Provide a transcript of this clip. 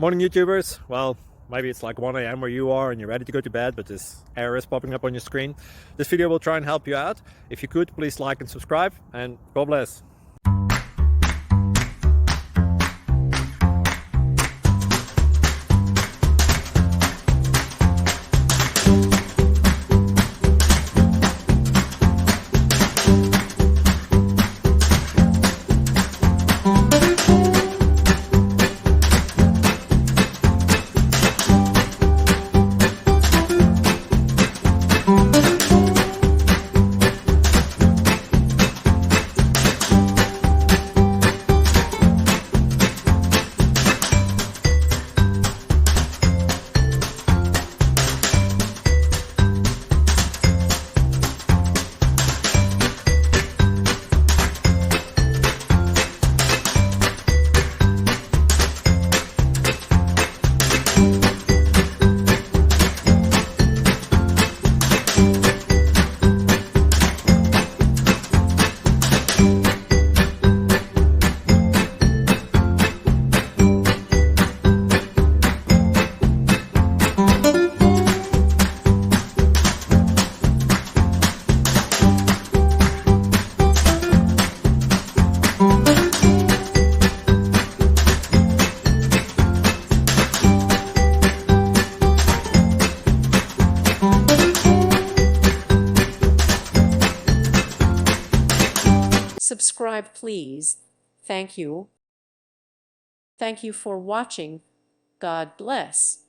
Morning YouTubers. Well, maybe it's like 1 a.m. where you are and you're ready to go to bed, but this error is popping up on your screen. This video will try and help you out. If you could, please like and subscribe, and God bless. Subscribe, please. Thank you. Thank you for watching. God bless.